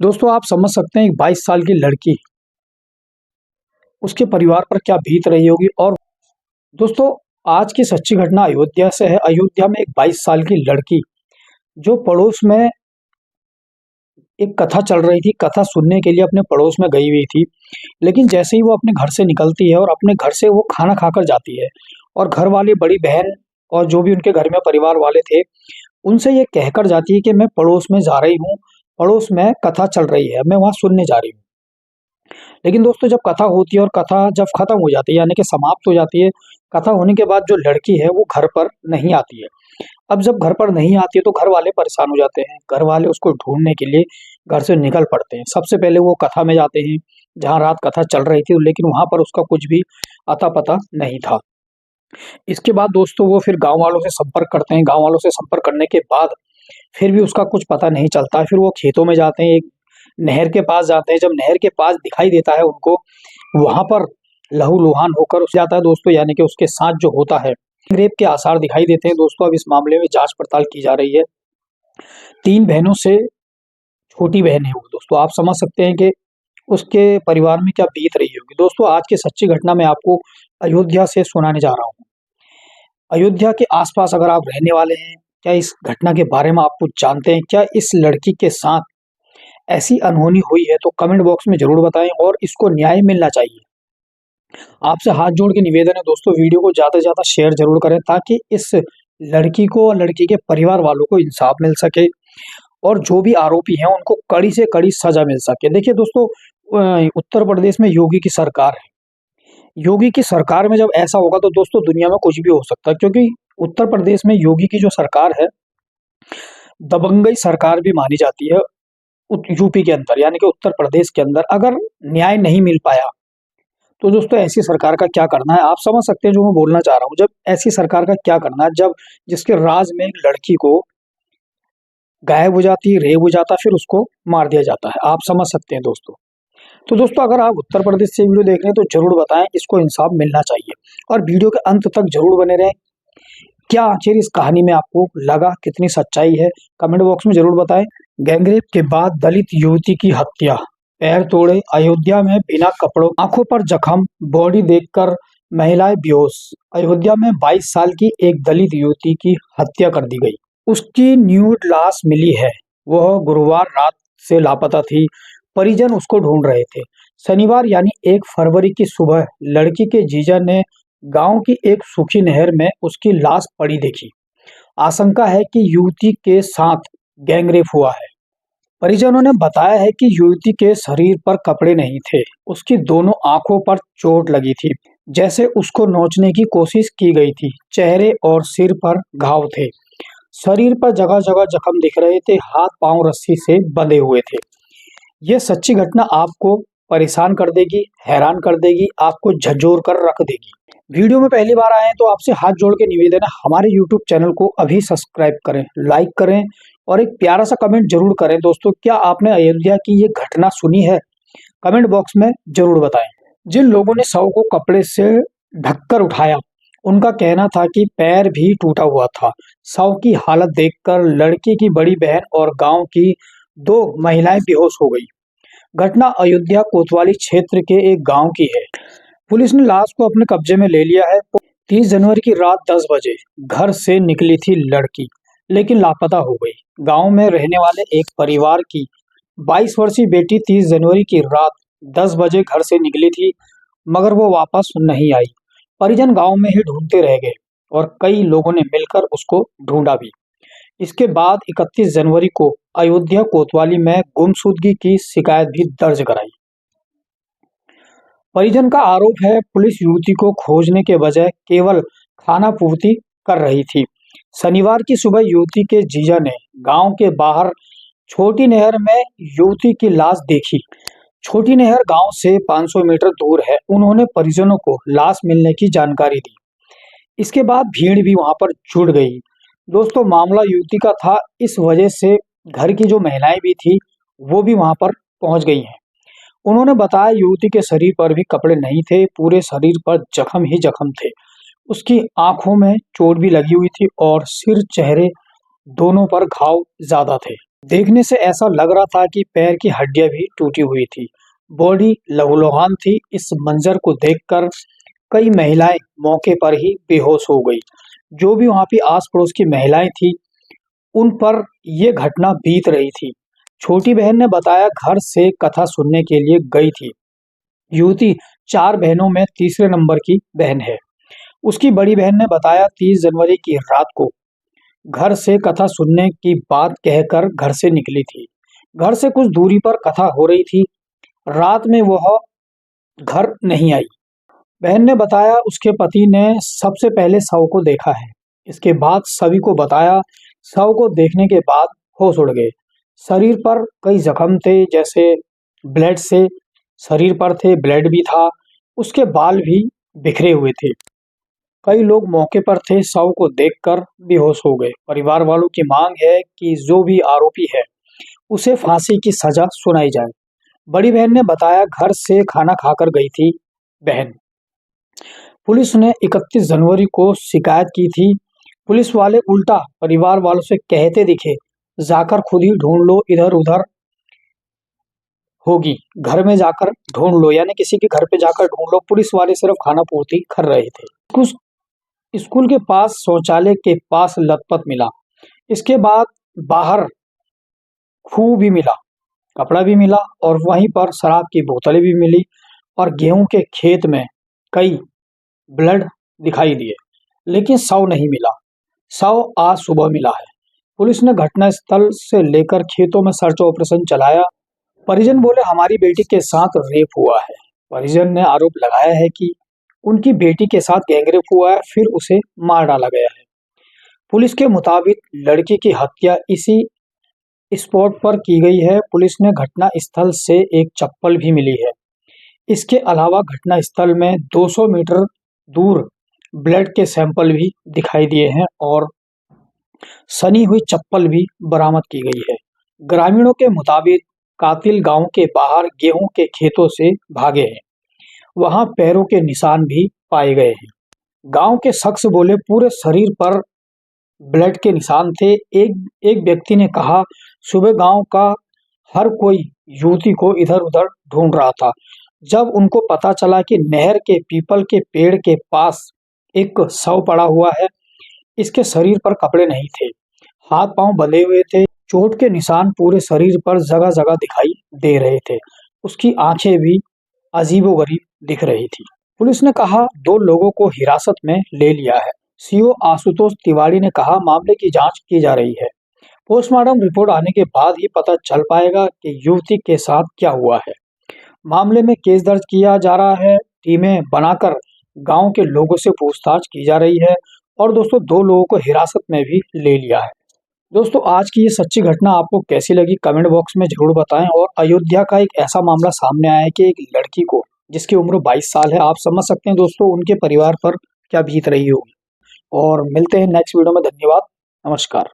दोस्तों आप समझ सकते हैं एक 22 साल की लड़की, उसके परिवार पर क्या बीत रही होगी। और दोस्तों आज की सच्ची घटना अयोध्या से है। अयोध्या में एक 22 साल की लड़की जो पड़ोस में एक कथा चल रही थी, कथा सुनने के लिए अपने पड़ोस में गई हुई थी। लेकिन जैसे ही वो अपने घर से निकलती है और अपने घर से वो खाना खाकर जाती है और घर वाले, बड़ी बहन और जो भी उनके घर में परिवार वाले थे, उनसे ये कहकर जाती है कि मैं पड़ोस में जा रही हूँ, पड़ोस में कथा चल रही है, मैं वहाँ सुनने जा रही हूँ। लेकिन दोस्तों जब कथा होती है और कथा जब खत्म हो जाती है यानी कि समाप्त हो जाती है, कथा होने के बाद जो लड़की है वो घर पर नहीं आती है। अब जब घर पर नहीं आती है तो घर वाले परेशान हो जाते हैं, घर वाले उसको ढूंढने के लिए घर से निकल पड़ते हैं। सबसे पहले वो कथा में जाते हैं जहाँ रात कथा चल रही थी, लेकिन वहां पर उसका कुछ भी अता पता नहीं था। इसके बाद दोस्तों वो फिर गांव वालों से संपर्क करते हैं, गांव वालों से संपर्क करने के बाद फिर भी उसका कुछ पता नहीं चलता है। फिर वो खेतों में जाते हैं, एक नहर के पास जाते हैं। जब नहर के पास दिखाई देता है उनको, वहां पर लहूलुहान होकर उस जाता है दोस्तों, यानी कि उसके साथ जो होता है, रेप के आसार दिखाई देते हैं। दोस्तों अब इस मामले में जांच पड़ताल की जा रही है। 3 बहनों से छोटी बहन है वो। दोस्तों आप समझ सकते हैं कि उसके परिवार में क्या बीत रही होगी। दोस्तों आज की सच्ची घटना मैं आपको अयोध्या से सुनाने जा रहा हूँ। अयोध्या के आसपास अगर आप रहने वाले हैं, क्या इस घटना के बारे में आप कुछ जानते हैं? क्या इस लड़की के साथ ऐसी अनहोनी हुई है? तो कमेंट बॉक्स में जरूर बताएं और इसको न्याय मिलना चाहिए। आपसे हाथ जोड़ के निवेदन है दोस्तों, वीडियो को ज्यादा से ज्यादा शेयर जरूर करें ताकि इस लड़की को और लड़की के परिवार वालों को इंसाफ मिल सके और जो भी आरोपी हैं उनको कड़ी से कड़ी सजा मिल सके। देखिए दोस्तों, उत्तर प्रदेश में योगी की सरकार है। योगी की सरकार में जब ऐसा होगा तो दोस्तों दुनिया में कुछ भी हो सकता है, क्योंकि उत्तर प्रदेश में योगी की जो सरकार है, दबंगई सरकार भी मानी जाती है। यूपी के अंदर यानी कि उत्तर प्रदेश के अंदर अगर न्याय नहीं मिल पाया तो दोस्तों ऐसी सरकार का क्या करना है, आप समझ सकते हैं जो मैं बोलना चाह रहा हूँ। जब ऐसी सरकार का क्या करना है, जब जिसके राज में एक लड़की को गायब हो जाती है, रेप हो जाता है, फिर उसको मार दिया जाता है। आप समझ सकते हैं दोस्तों। तो दोस्तों अगर आप उत्तर प्रदेश से वीडियो देख रहे हैं तो जरूर बताएं, इसको इंसाफ मिलना चाहिए और वीडियो के अंत तक जरूर बने रहें। क्या आखिर इस कहानी में आपको लगा, कितनी सच्चाई है, कमेंट बॉक्स में जरूर बताएं। गैंगरेप के बाद दलित युवती की हत्या, पैर तोड़े, अयोध्या में बिना कपड़ों, आंखों पर जख्म, बॉडी देखकर महिलाएं बेहोश। अयोध्या में 22 साल की एक दलित युवती की हत्या कर दी गई। उसकी न्यूड लाश मिली है। वह गुरुवार रात से लापता थी। परिजन उसको ढूंढ रहे थे। शनिवार यानी 1 फरवरी की सुबह लड़की के जीजा ने गांव की एक सूखी नहर में उसकी लाश पड़ी देखी। आशंका है कि युवती के साथ गैंगरेप हुआ है। परिजनों ने बताया है कि युवती के शरीर पर कपड़े नहीं थे। उसकी दोनों आंखों पर चोट लगी थी, जैसे उसको नोचने की कोशिश की गई थी। चेहरे और सिर पर घाव थे। शरीर पर जगह जगह जख्म दिख रहे थे। हाथ पांव रस्सी से बंधे हुए थे। यह सच्ची घटना आपको परेशान कर देगी, हैरान कर देगी, आपको झंझोर कर रख देगी। वीडियो में पहली बार आए हैं तो आपसे हाथ जोड़ के निवेदन है, हमारे यूट्यूब चैनल को अभी सब्सक्राइब करें, लाइक करें और एक प्यारा सा कमेंट जरूर करें। दोस्तों क्या आपने अयोध्या की ये घटना सुनी है? कमेंट बॉक्स में जरूर बताएं। जिन लोगों ने शव को कपड़े से ढककर उठाया, उनका कहना था कि पैर भी टूटा हुआ था। शव की हालत देखकर लड़की की बड़ी बहन और गांव की 2 महिलाएं बेहोश हो गई। घटना अयोध्या कोतवाली क्षेत्र के एक गांव की है। पुलिस ने लाश को अपने कब्जे में ले लिया है। 30 जनवरी की रात 10 बजे घर से निकली थी लड़की, लेकिन लापता हो गई। गांव में रहने वाले एक परिवार की 22 वर्षीय बेटी 30 जनवरी की रात 10 बजे घर से निकली थी, मगर वो वापस नहीं आई। परिजन गांव में ही ढूंढते रह गए और कई लोगों ने मिलकर उसको ढूंढा भी। इसके बाद 31 जनवरी को अयोध्या कोतवाली में गुमशुदगी की शिकायत भी दर्ज कराई। परिजन का आरोप है पुलिस युवती को खोजने के बजाय केवल खाना पूर्ति कर रही थी। शनिवार की सुबह युवती के जीजा ने गांव के बाहर छोटी नहर में युवती की लाश देखी। छोटी नहर गांव से 500 मीटर दूर है। उन्होंने परिजनों को लाश मिलने की जानकारी दी। इसके बाद भीड़ भी वहां पर जुट गई। दोस्तों मामला युवती का था, इस वजह से घर की जो महिलाएं भी थी वो भी वहां पर पहुंच गई हैं। उन्होंने बताया युवती के शरीर पर भी कपड़े नहीं थे, पूरे शरीर पर जख्म ही जख्म थे। उसकी आंखों में चोट भी लगी हुई थी और सिर चेहरे दोनों पर घाव ज्यादा थे। देखने से ऐसा लग रहा था कि पैर की हड्डियां भी टूटी हुई थी, बॉडी लहूलुहान थी। इस मंजर को देखकर कई महिलाएं मौके पर ही बेहोश हो गई। जो भी वहां पे आस पड़ोस की महिलाएं थी, उन पर यह घटना बीत रही थी। छोटी बहन ने बताया, घर से कथा सुनने के लिए गई थी। युवती 4 बहनों में तीसरे नंबर की बहन है। उसकी बड़ी बहन ने बताया, 30 जनवरी की रात को घर से कथा सुनने की बात कहकर घर से निकली थी। घर से कुछ दूरी पर कथा हो रही थी। रात में वह घर नहीं आई। बहन ने बताया, उसके पति ने सबसे पहले शव को देखा है। इसके बाद सभी को बताया। शव को देखने के बाद होश उड़ गए। शरीर पर कई जख्म थे, जैसे ब्लड से शरीर पर थे, ब्लड भी था। उसके बाल भी बिखरे हुए थे। कई लोग मौके पर थे, शव को देखकर बेहोश हो गए। परिवार वालों की मांग है कि जो भी आरोपी है उसे फांसी की सजा सुनाई जाए। बड़ी बहन ने बताया, घर से खाना खाकर गई थी बहन। पुलिस ने 31 जनवरी को शिकायत की थी। पुलिस वाले उल्टा परिवार वालों से कहते दिखे, जाकर खुद ही ढूंढ लो, इधर उधर होगी, घर में जाकर ढूंढ लो, यानी किसी के घर पे जाकर ढूंढ लो। पुलिस वाले सिर्फ खाना पूर्ति कर रहे थे। कुछ स्कूल के पास शौचालय के पास लथपथ मिला। इसके बाद बाहर खूह भी मिला, कपड़ा भी मिला और वहीं पर शराब की बोतलें भी मिली और गेहूं के खेत में कई ब्लड दिखाई दिए, लेकिन शव नहीं मिला। शव आज सुबह मिला है। पुलिस ने घटनास्थल से लेकर खेतों में सर्च ऑपरेशन चलाया। परिजन बोले, हमारी बेटी के साथ रेप हुआ है। परिजन ने आरोप लगाया है कि उनकी बेटी के साथ गैंगरेप हुआ है, फिर उसे मार डाला गया है। पुलिस के मुताबिक लड़की की हत्या इसी स्पॉट पर की गई है। पुलिस ने घटना स्थल से एक चप्पल भी मिली है। इसके अलावा घटना स्थल में 200 मीटर दूर ब्लड के सैंपल भी दिखाई दिए हैं और सनी हुई चप्पल भी बरामद की गई है। ग्रामीणों के मुताबिक कातिल गांव के बाहर गेहूं के खेतों से भागे हैं। वहां पैरों के निशान भी पाए गए हैं। गांव के शख्स बोले, पूरे शरीर पर ब्लड के निशान थे। एक व्यक्ति ने कहा, सुबह गांव का हर कोई युवती को इधर उधर ढूंढ रहा था। जब उनको पता चला कि नहर के पीपल के पेड़ के पास एक शव पड़ा हुआ है, इसके शरीर पर कपड़े नहीं थे, हाथ पांव बंधे हुए थे, चोट के निशान पूरे शरीर पर जगह जगह दिखाई दे रहे थे। उसकी आंखें भी अजीबोगरीब दिख रही थी। पुलिस ने कहा, 2 लोगों को हिरासत में ले लिया है। सीओ आशुतोष तिवारी ने कहा, मामले की जांच की जा रही है। पोस्टमार्टम रिपोर्ट आने के बाद ही पता चल पाएगा कि युवती के साथ क्या हुआ है। मामले में केस दर्ज किया जा रहा है। टीमें बनाकर गांव के लोगों से पूछताछ की जा रही है और दोस्तों 2 लोगों को हिरासत में भी ले लिया है। दोस्तों, आज की ये सच्ची घटना आपको कैसी लगी कमेंट बॉक्स में जरूर बताएं। और अयोध्या का एक ऐसा मामला सामने आया है कि एक लड़की को, जिसकी उम्र 22 साल है, आप समझ सकते हैं दोस्तों उनके परिवार पर क्या बीत रही होगी। और मिलते हैं नेक्स्ट वीडियो में। धन्यवाद, नमस्कार।